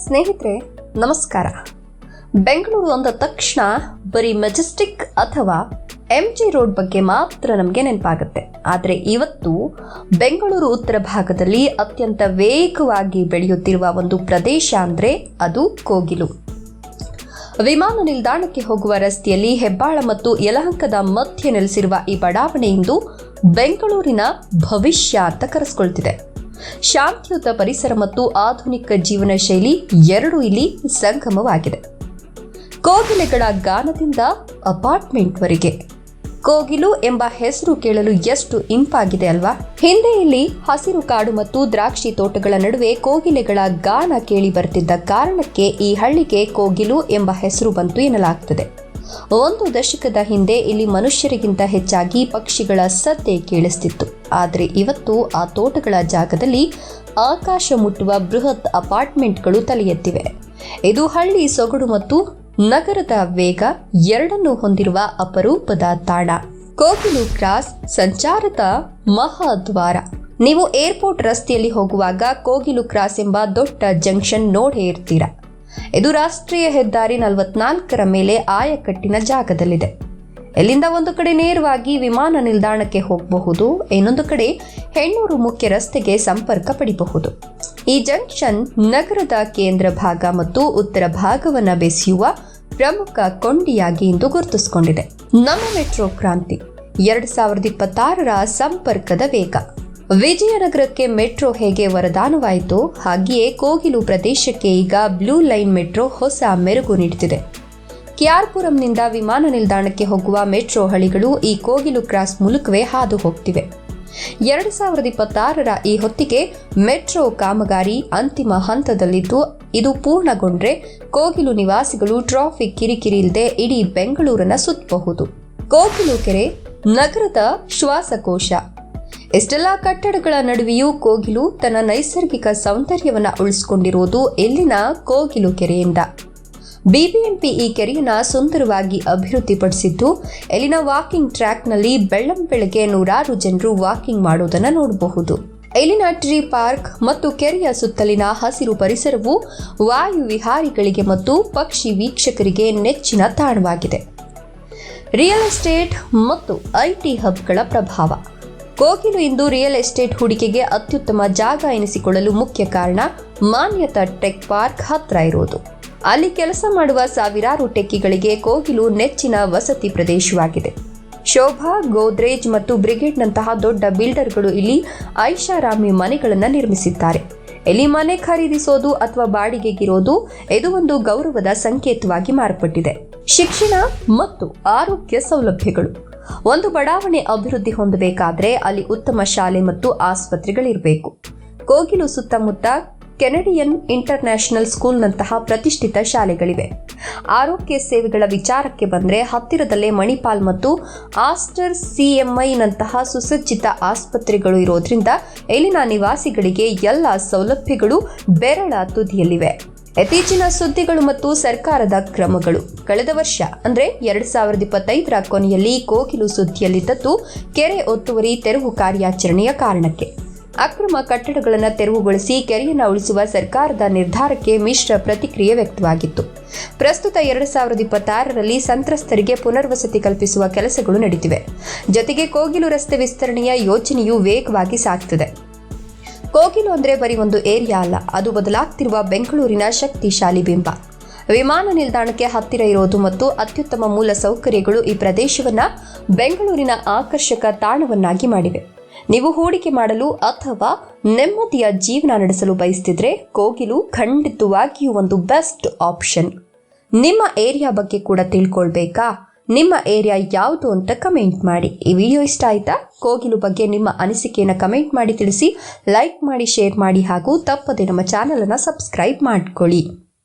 ಸ್ನೇಹಿತರೆ ನಮಸ್ಕಾರ. ಬೆಂಗಳೂರು ಅಂದ ತಕ್ಷಣ ಬರೀ ಮೆಜೆಸ್ಟಿಕ್ ಅಥವಾ MG ರೋಡ್ ಬಗ್ಗೆ ಮಾತ್ರ ನಮಗೆ ನೆನಪಾಗುತ್ತೆ. ಆದರೆ ಇವತ್ತು ಬೆಂಗಳೂರು ಉತ್ತರ ಭಾಗದಲ್ಲಿ ಅತ್ಯಂತ ವೇಗವಾಗಿ ಬೆಳೆಯುತ್ತಿರುವ ಒಂದು ಪ್ರದೇಶ ಅಂದರೆ ಅದು ಕೋಗಿಲು. ವಿಮಾನ ನಿಲ್ದಾಣಕ್ಕೆ ಹೋಗುವ ರಸ್ತೆಯಲ್ಲಿ ಹೆಬ್ಬಾಳ ಮತ್ತು ಯಲಹಂಕದ ಮಧ್ಯೆ ನೆಲೆಸಿರುವ ಈ ಬಡಾವಣೆ ಇಂದು ಬೆಂಗಳೂರಿನ ಭವಿಷ್ಯ ಅಂತ ಕರೆಸಿಕೊಳ್ತಿದೆ. ಶಾಂತಿಯುತ ಪರಿಸರ ಮತ್ತು ಆಧುನಿಕ ಜೀವನ ಶೈಲಿ ಎರಡೂ ಇಲ್ಲಿ ಸಂಗಮವಾಗಿದೆ. ಕೋಗಿಲೆಗಳ ಗಾನದಿಂದ ಅಪಾರ್ಟ್ಮೆಂಟ್ವರೆಗೆ. ಕೋಗಿಲು ಎಂಬ ಹೆಸರು ಕೇಳಲು ಎಷ್ಟು ಇಂಪಾಗಿದೆ ಅಲ್ವಾ? ಹಿಂದೆ ಇಲ್ಲಿ ಹಸಿರು ಕಾಡು ಮತ್ತು ದ್ರಾಕ್ಷಿ ತೋಟಗಳ ನಡುವೆ ಕೋಗಿಲೆಗಳ ಗಾನ ಕೇಳಿ ಬರ್ತಿದ್ದ ಕಾರಣಕ್ಕೆ ಈ ಹಳ್ಳಿಗೆ ಕೋಗಿಲು ಎಂಬ ಹೆಸರು ಬಂತು ಎನ್ನಲಾಗ್ತದೆ. ಒಂದು ದಶಕದ ಹಿಂದೆ ಇಲ್ಲಿ ಮನುಷ್ಯರಿಗಿಂತ ಹೆಚ್ಚಾಗಿ ಪಕ್ಷಿಗಳ ಸದ್ದೆ ಕೇಳಿಸ್ತಿತ್ತು. ಆದರೆ ಇವತ್ತು ಆ ತೋಟಗಳ ಜಾಗದಲ್ಲಿ ಆಕಾಶ ಮುಟ್ಟುವ ಬೃಹತ್ ಅಪಾರ್ಟ್ಮೆಂಟ್ಗಳು ತಲೆ ಎತ್ತಿವೆ. ಇದು ಹಳ್ಳಿ ಸೊಗಡು ಮತ್ತು ನಗರದ ವೇಗ ಎರಡನ್ನೂ ಹೊಂದಿರುವ ಅಪರೂಪದ ತಾಣ. ಕೋಗಿಲು ಕ್ರಾಸ್ ಸಂಚಾರದ ಮಹಾದ್ವಾರ. ನೀವು ಏರ್ಪೋರ್ಟ್ ರಸ್ತೆಯಲ್ಲಿ ಹೋಗುವಾಗ ಕೋಗಿಲು ಕ್ರಾಸ್ ಎಂಬ ದೊಡ್ಡ ಜಂಕ್ಷನ್ ನೋಡೇ ಇರ್ತೀರಾ. ಇದು ರಾಷ್ಟ್ರೀಯ ಹೆದ್ದಾರಿ 44ರ ಮೇಲೆ ಆಯಕಟ್ಟಿನ ಜಾಗದಲ್ಲಿದೆ. ಇಲ್ಲಿಂದ ಒಂದು ಕಡೆ ನೇರವಾಗಿ ವಿಮಾನ ನಿಲ್ದಾಣಕ್ಕೆ ಹೋಗಬಹುದು, ಇನ್ನೊಂದು ಕಡೆ ಹೆಣ್ಣೂರು ಮುಖ್ಯ ರಸ್ತೆಗೆ ಸಂಪರ್ಕ ಪಡೆಯಬಹುದು. ಈ ಜಂಕ್ಷನ್ ನಗರದ ಕೇಂದ್ರ ಭಾಗ ಮತ್ತು ಉತ್ತರ ಭಾಗವನ್ನು ಬೆಸೆಯುವ ಪ್ರಮುಖ ಕೊಂಡಿಯಾಗಿ ಇಂದು ಗುರುತಿಸಿಕೊಂಡಿದೆ. ನಮ್ಮ ಮೆಟ್ರೋ ಕ್ರಾಂತಿ 2026ರ ಸಂಪರ್ಕದ ವೇಗ. ವಿಜಯನಗರಕ್ಕೆ ಮೆಟ್ರೋ ಹೇಗೆ ವರದಾನವಾಯಿತು, ಹಾಗೆಯೇ ಕೋಗಿಲು ಪ್ರದೇಶಕ್ಕೆ ಈಗ ಬ್ಲೂ ಲೈನ್ ಮೆಟ್ರೋ ಹೊಸ ಮೆರುಗು ನೀಡುತ್ತಿದೆ. KR-ಪುರಂನಿಂದ ವಿಮಾನ ನಿಲ್ದಾಣಕ್ಕೆ ಹೋಗುವ ಮೆಟ್ರೋ ಹಳಿಗಳು ಈ ಕೋಗಿಲು ಕ್ರಾಸ್ ಮೂಲಕವೇ ಹಾದು ಹೋಗ್ತಿವೆ. 2026ರ ಈ ಹೊತ್ತಿಗೆ ಮೆಟ್ರೋ ಕಾಮಗಾರಿ ಅಂತಿಮ ಹಂತದಲ್ಲಿದ್ದು, ಇದು ಪೂರ್ಣಗೊಂಡ್ರೆ ಕೋಗಿಲು ನಿವಾಸಿಗಳು ಟ್ರಾಫಿಕ್ ಕಿರಿಕಿರಿ ಇಲ್ಲದೆ ಇಡೀ ಬೆಂಗಳೂರನ್ನ ಸುತ್ತಬಹುದು. ಕೋಗಿಲು ಕೆರೆ ನಗರದ ಶ್ವಾಸಕೋಶ. ಇಷ್ಟೆಲ್ಲ ಕಟ್ಟಡಗಳ ನಡುವೆಯೂ ಕೋಗಿಲು ತನ್ನ ನೈಸರ್ಗಿಕ ಸೌಂದರ್ಯವನ್ನು ಉಳಿಸಿಕೊಂಡಿರುವುದು ಇಲ್ಲಿನ ಕೋಗಿಲು ಕೆರೆಯಿಂದ. BBMP ಈ ಕೆರೆಯನ್ನು ಸುಂದರವಾಗಿ ಅಭಿವೃದ್ಧಿಪಡಿಸಿದ್ದು, ಇಲ್ಲಿನ ವಾಕಿಂಗ್ ಟ್ರ್ಯಾಕ್ನಲ್ಲಿ ಬೆಳ್ಳಂಬೆಳಗ್ಗೆ ನೂರಾರು ಜನರು ವಾಕಿಂಗ್ ಮಾಡೋದನ್ನು ನೋಡಬಹುದು. ಇಲ್ಲಿನ ಟ್ರೀ ಪಾರ್ಕ್ ಮತ್ತು ಕೆರೆಯ ಸುತ್ತಲಿನ ಹಸಿರು ಪರಿಸರವು ವಾಯು ವಿಹಾರಿಗಳಿಗೆ ಮತ್ತು ಪಕ್ಷಿ ವೀಕ್ಷಕರಿಗೆ ನೆಚ್ಚಿನ ತಾಣವಾಗಿದೆ. ರಿಯಲ್ ಎಸ್ಟೇಟ್ ಮತ್ತು IT ಹಬ್ಗಳ ಪ್ರಭಾವ. ಕೋಗಿಲು ಇಂದು ರಿಯಲ್ ಎಸ್ಟೇಟ್ ಹೂಡಿಕೆಗೆ ಅತ್ಯುತ್ತಮ ಜಾಗ ಎನಿಸಿಕೊಳ್ಳಲು ಮುಖ್ಯ ಕಾರಣ ಮಾನ್ಯತಾ ಟೆಕ್ ಪಾರ್ಕ್ ಹತ್ರ ಇರುವುದು. ಅಲ್ಲಿ ಕೆಲಸ ಮಾಡುವ ಸಾವಿರಾರು ಟೆಕ್ಕಿಗಳಿಗೆ ಕೋಗಿಲು ನೆಚ್ಚಿನ ವಸತಿ ಪ್ರದೇಶವಾಗಿದೆ. ಶೋಭಾ, ಗೋದ್ರೇಜ್ ಮತ್ತು ಬ್ರಿಗೇಡ್ನಂತಹ ದೊಡ್ಡ ಬಿಲ್ಡರ್ಗಳು ಇಲ್ಲಿ ಐಷಾರಾಮಿ ಮನೆಗಳನ್ನು ನಿರ್ಮಿಸಿದ್ದಾರೆ. ಇಲ್ಲಿ ಮನೆ ಖರೀದಿಸೋದು ಅಥವಾ ಬಾಡಿಗೆಗಿರೋದು ಇದು ಒಂದು ಗೌರವದ ಸಂಕೇತವಾಗಿ ಮಾರ್ಪಟ್ಟಿದೆ. ಶಿಕ್ಷಣ ಮತ್ತು ಆರೋಗ್ಯ ಸೌಲಭ್ಯಗಳು. ಒಂದು ಬಡಾವಣೆ ಅಭಿವೃದ್ಧಿ ಹೊಂದಬೇಕಾದ್ರೆ ಅಲ್ಲಿ ಉತ್ತಮ ಶಾಲೆ ಮತ್ತು ಆಸ್ಪತ್ರೆಗಳಿರಬೇಕು. ಕೋಗಿಲು ಸುತ್ತಮುತ್ತ ಕೆನಡಿಯನ್ ಇಂಟರ್ನ್ಯಾಷನಲ್ ಸ್ಕೂಲ್ನಂತಹ ಪ್ರತಿಷ್ಠಿತ ಶಾಲೆಗಳಿವೆ. ಆರೋಗ್ಯ ಸೇವೆಗಳ ವಿಚಾರಕ್ಕೆ ಬಂದರೆ ಹತ್ತಿರದಲ್ಲೇ ಮಣಿಪಾಲ್ ಮತ್ತು ಆಸ್ಟರ್ CMIನಂತಹ ಸುಸಜ್ಜಿತ ಆಸ್ಪತ್ರೆಗಳು ಇರೋದ್ರಿಂದ ಇಲ್ಲಿನ ನಿವಾಸಿಗಳಿಗೆ ಎಲ್ಲ ಸೌಲಭ್ಯಗಳು ಬೆರಳ ತುದಿಯಲ್ಲಿವೆ. ಇತ್ತೀಚಿನ ಸುದ್ದಿಗಳು ಮತ್ತು ಸರ್ಕಾರದ ಕ್ರಮಗಳು. ಕಳೆದ ವರ್ಷ ಅಂದರೆ 2025ರ ಕೊನೆಯಲ್ಲಿ ಕೋಗಿಲು ಸುದ್ದಿಯಲ್ಲಿದ್ದದ್ದು ಕೆರೆ ಒತ್ತುವರಿ ತೆರವು ಕಾರ್ಯಾಚರಣೆಯ ಕಾರಣಕ್ಕೆ. ಅಕ್ರಮ ಕಟ್ಟಡಗಳನ್ನು ತೆರವುಗೊಳಿಸಿ ಕೆರೆಯನ್ನು ಉಳಿಸುವ ಸರ್ಕಾರದ ನಿರ್ಧಾರಕ್ಕೆ ಮಿಶ್ರ ಪ್ರತಿಕ್ರಿಯೆ ವ್ಯಕ್ತವಾಗಿತ್ತು. ಪ್ರಸ್ತುತ 2026ರಲ್ಲಿ ಸಂತ್ರಸ್ತರಿಗೆ ಪುನರ್ವಸತಿ ಕಲ್ಪಿಸುವ ಕೆಲಸಗಳು ನಡೆದಿವೆ. ಜೊತೆಗೆ ಕೋಗಿಲು ರಸ್ತೆ ವಿಸ್ತರಣೆಯ ಯೋಜನೆಯು ವೇಗವಾಗಿ ಸಾಗ್ತಿದೆ. ಕೋಗಿಲು ಅಂದರೆ ಬರೀ ಒಂದು ಏರಿಯಾ ಅಲ್ಲ, ಅದು ಬದಲಾಗ್ತಿರುವ ಬೆಂಗಳೂರಿನ ಶಕ್ತಿಶಾಲಿ ಬಿಂಬ. ವಿಮಾನ ನಿಲ್ದಾಣಕ್ಕೆ ಹತ್ತಿರ ಇರೋದು ಮತ್ತು ಅತ್ಯುತ್ತಮ ಮೂಲ ಸೌಕರ್ಯಗಳು ಈ ಪ್ರದೇಶವನ್ನು ಬೆಂಗಳೂರಿನ ಆಕರ್ಷಕ ತಾಣವನ್ನಾಗಿ ಮಾಡಿವೆ. ನೀವು ಹೂಡಿಕೆ ಮಾಡಲು ಅಥವಾ ನೆಮ್ಮದಿಯ ಜೀವನ ನಡೆಸಲು ಬಯಸ್ತಿದ್ರೆ ಕೋಗಿಲು ಖಂಡಿತವಾಗಿಯೂ ಒಂದು ಬೆಸ್ಟ್ ಆಪ್ಷನ್. ನಿಮ್ಮ ಏರಿಯಾ ಬಗ್ಗೆ ಕೂಡ ತಿಳ್ಕೊಳ್ಬೇಕಾ? ನಿಮ್ಮ ಏರಿಯಾ ಯಾವುದು ಅಂತ ಕಮೆಂಟ್ ಮಾಡಿ. ಈ ವಿಡಿಯೋ ಇಷ್ಟ ಆಯ್ತಾ? ಕೋಗಿಲು ಬಗ್ಗೆ ನಿಮ್ಮ ಅನಿಸಿಕೆಯನ್ನು ಕಮೆಂಟ್ ಮಾಡಿ ತಿಳಿಸಿ. ಲೈಕ್ ಮಾಡಿ, ಶೇರ್ ಮಾಡಿ ಹಾಗೂ ತಪ್ಪದೆ ನಮ್ಮ ಚಾನಲನ್ನು ಸಬ್ಸ್ಕ್ರೈಬ್ ಮಾಡ್ಕೊಳ್ಳಿ.